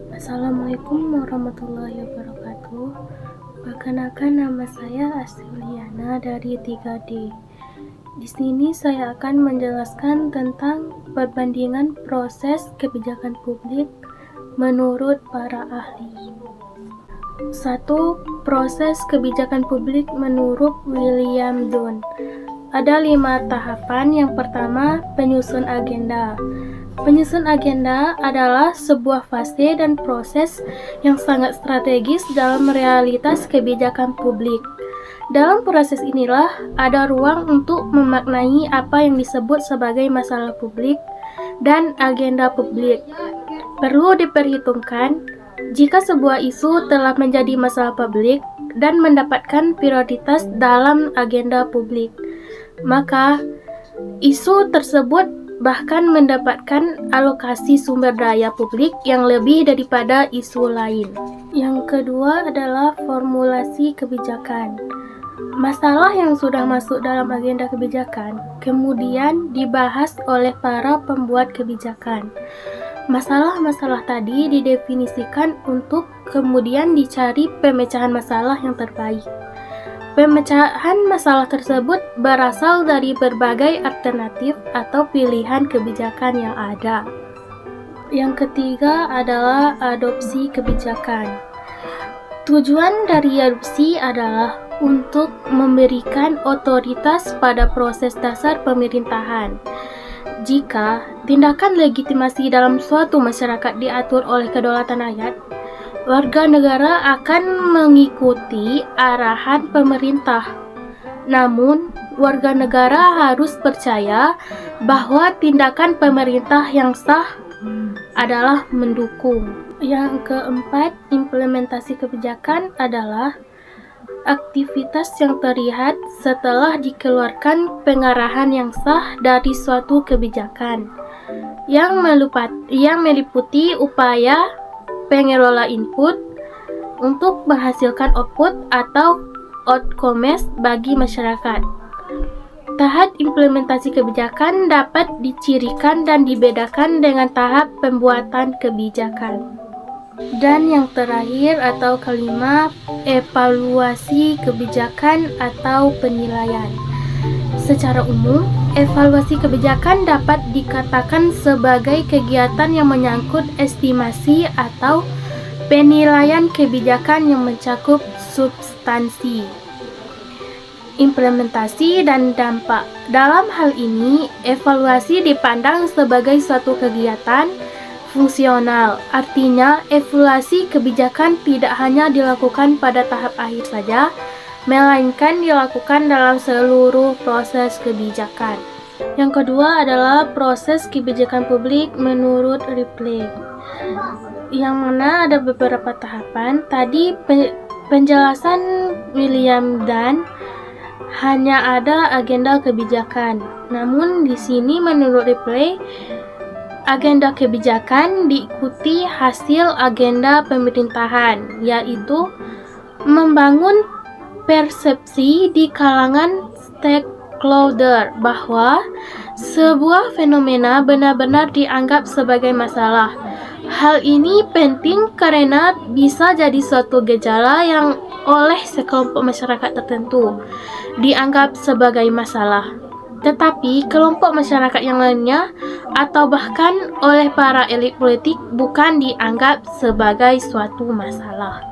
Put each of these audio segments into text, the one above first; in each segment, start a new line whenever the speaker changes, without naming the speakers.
Assalamualaikum warahmatullahi wabarakatuh. Perkenalkan, nama saya Astiuliana dari 3D. Di sini saya akan menjelaskan tentang perbandingan proses kebijakan publik menurut para ahli. 1. Proses kebijakan publik menurut William Dunn. Ada 5 tahapan. Yang pertama, penyusun agenda. Penyusun agenda adalah sebuah fase dan proses yang sangat strategis dalam realitas kebijakan publik. Dalam proses inilah ada ruang untuk memaknai apa yang disebut sebagai masalah publik dan agenda publik. Perlu diperhitungkan, jika sebuah isu telah menjadi masalah publik dan mendapatkan prioritas dalam agenda publik, maka isu tersebut bahkan mendapatkan alokasi sumber daya publik yang lebih daripada isu lain. Yang kedua adalah formulasi kebijakan. Masalah yang sudah masuk dalam agenda kebijakan kemudian dibahas oleh para pembuat kebijakan. Masalah-masalah tadi didefinisikan untuk kemudian dicari pemecahan masalah yang terbaik. Pemecahan masalah tersebut berasal dari berbagai alternatif atau pilihan kebijakan yang ada. Yang ketiga adalah adopsi kebijakan. Tujuan dari adopsi adalah untuk memberikan otoritas pada proses dasar pemerintahan. Jika tindakan legitimasi dalam suatu masyarakat diatur oleh kedaulatan rakyat, warga negara akan mengikuti arahan pemerintah. Namun, warga negara harus percaya bahwa tindakan pemerintah yang sah adalah mendukung. Yang keempat, implementasi kebijakan adalah aktivitas yang terlihat setelah dikeluarkan pengarahan yang sah dari suatu kebijakan, yang meliputi upaya pengelola input untuk menghasilkan output atau outcomes bagi masyarakat. Tahap implementasi kebijakan dapat dicirikan dan dibedakan dengan tahap pembuatan kebijakan. Dan yang terakhir atau kelima, evaluasi kebijakan atau penilaian. Secara umum, evaluasi kebijakan dapat dikatakan sebagai kegiatan yang menyangkut estimasi atau penilaian kebijakan yang mencakup substansi, implementasi, dan dampak. Dalam hal ini, evaluasi dipandang sebagai suatu kegiatan fungsional. Artinya, evaluasi kebijakan tidak hanya dilakukan pada tahap akhir saja, melainkan dilakukan dalam seluruh proses kebijakan. Yang kedua adalah proses kebijakan publik menurut Ripley, yang mana ada beberapa tahapan. Tadi penjelasan William Dunn hanya ada agenda kebijakan. Namun di sini menurut Ripley, agenda kebijakan diikuti hasil agenda pemerintahan, yaitu membangun persepsi di kalangan stakeholder bahwa sebuah fenomena benar-benar dianggap sebagai masalah. Hal ini penting karena bisa jadi suatu gejala yang oleh sekelompok masyarakat tertentu dianggap sebagai masalah, tetapi kelompok masyarakat yang lainnya atau bahkan oleh para elit politik bukan dianggap sebagai suatu masalah.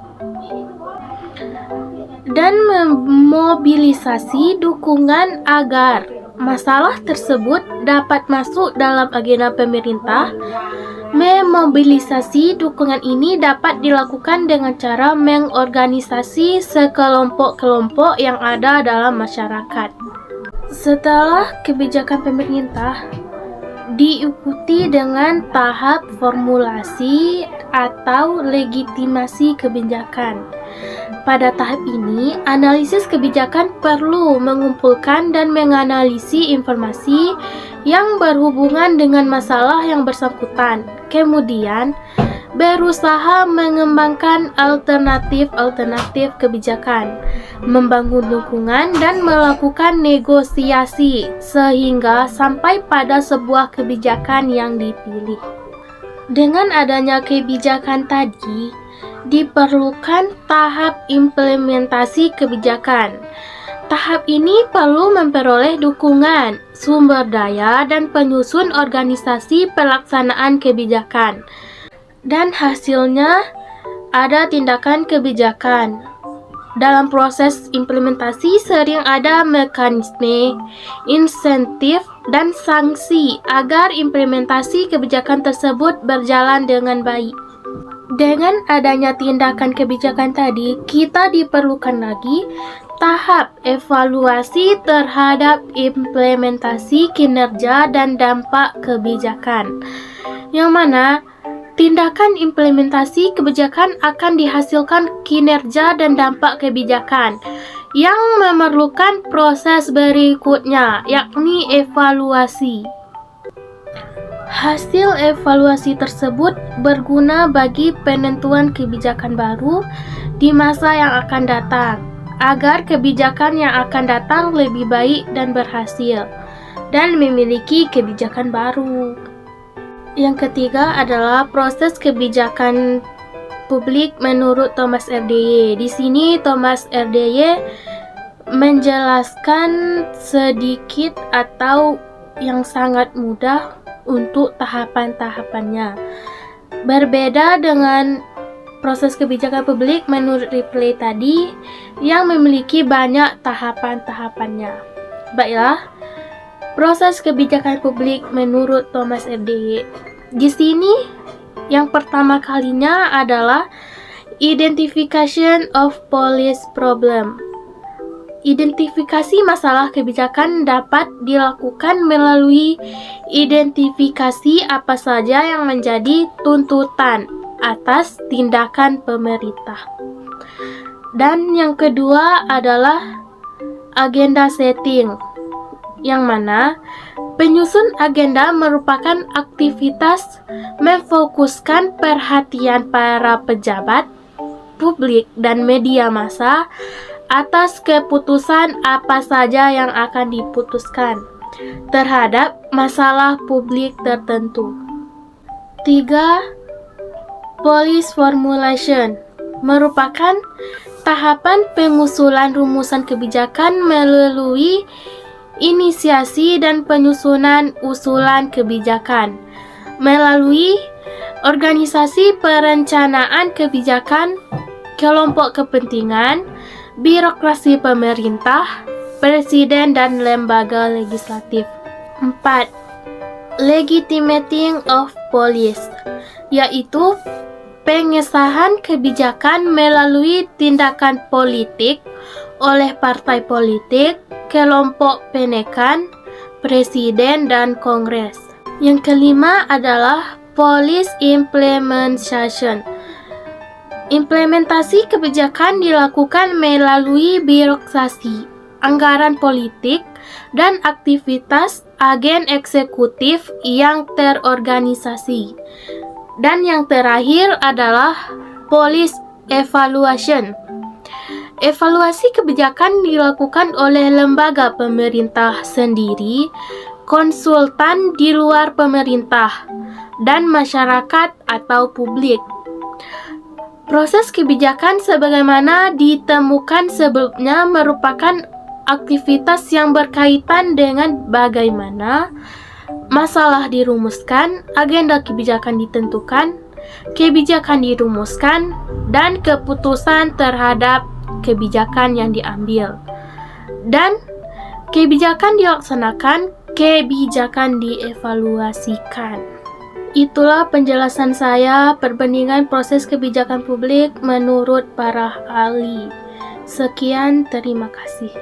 Dan memobilisasi dukungan agar masalah tersebut dapat masuk dalam agenda pemerintah. Memobilisasi dukungan ini dapat dilakukan dengan cara mengorganisasi sekelompok-kelompok yang ada dalam masyarakat. Setelah kebijakan pemerintah diikuti dengan tahap formulasi atau legitimasi kebijakan. Pada tahap ini, analisis kebijakan perlu mengumpulkan dan menganalisis informasi yang berhubungan dengan masalah yang bersangkutan. Kemudian, berusaha mengembangkan alternatif kebijakan, membangun dukungan, dan melakukan negosiasi sehingga sampai pada sebuah kebijakan yang dipilih. Dengan adanya kebijakan tadi, diperlukan tahap implementasi kebijakan. Tahap ini perlu memperoleh dukungan, sumber daya, dan penyusun organisasi pelaksanaan kebijakan. Dan hasilnya ada tindakan kebijakan. Dalam proses implementasi sering ada mekanisme, insentif, dan sanksi agar implementasi kebijakan tersebut berjalan dengan baik. Dengan adanya tindakan kebijakan tadi, kita diperlukan lagi tahap evaluasi terhadap implementasi kinerja dan dampak kebijakan, yang mana tindakan implementasi kebijakan akan dihasilkan kinerja dan dampak kebijakan yang memerlukan proses berikutnya, yakni evaluasi. Hasil evaluasi tersebut berguna bagi penentuan kebijakan baru di masa yang akan datang, agar kebijakan yang akan datang lebih baik dan berhasil, dan memiliki kebijakan baru. Yang ketiga adalah proses kebijakan publik menurut Thomas RDY. Di sini Thomas RDY menjelaskan sedikit atau yang sangat mudah untuk tahapan-tahapannya. Berbeda dengan proses kebijakan publik menurut Ripley tadi yang memiliki banyak tahapan-tahapannya. Baiklah, proses kebijakan publik menurut Thomas RDY. Di sini yang pertama kalinya adalah identification of policy problem. Identifikasi masalah kebijakan dapat dilakukan melalui identifikasi apa saja yang menjadi tuntutan atas tindakan pemerintah. Dan yang kedua adalah agenda setting, yang mana penyusun agenda merupakan aktivitas memfokuskan perhatian para pejabat, publik, dan media massa atas keputusan apa saja yang akan diputuskan terhadap masalah publik tertentu. 3. Policy formulation merupakan tahapan pengusulan rumusan kebijakan melalui inisiasi dan penyusunan usulan kebijakan melalui organisasi perencanaan kebijakan, kelompok kepentingan, birokrasi pemerintah, presiden, dan lembaga legislatif. 4. Legitimating of policy, yaitu pengesahan kebijakan melalui tindakan politik oleh partai politik, kelompok penekan, presiden, dan kongres. Yang kelima adalah policy implementation. Implementasi kebijakan dilakukan melalui birokrasi, anggaran politik, dan aktivitas agen eksekutif yang terorganisasi. Dan yang terakhir adalah policy evaluation. Evaluasi kebijakan dilakukan oleh lembaga pemerintah sendiri, konsultan di luar pemerintah, dan masyarakat atau publik. Proses kebijakan sebagaimana ditemukan sebelumnya merupakan aktivitas yang berkaitan dengan bagaimana masalah dirumuskan, agenda kebijakan ditentukan, kebijakan dirumuskan, dan keputusan terhadap kebijakan yang diambil. Dan kebijakan dilaksanakan, kebijakan dievaluasikan. Itulah penjelasan saya perbandingan proses kebijakan publik menurut para ahli. Sekian, terima kasih.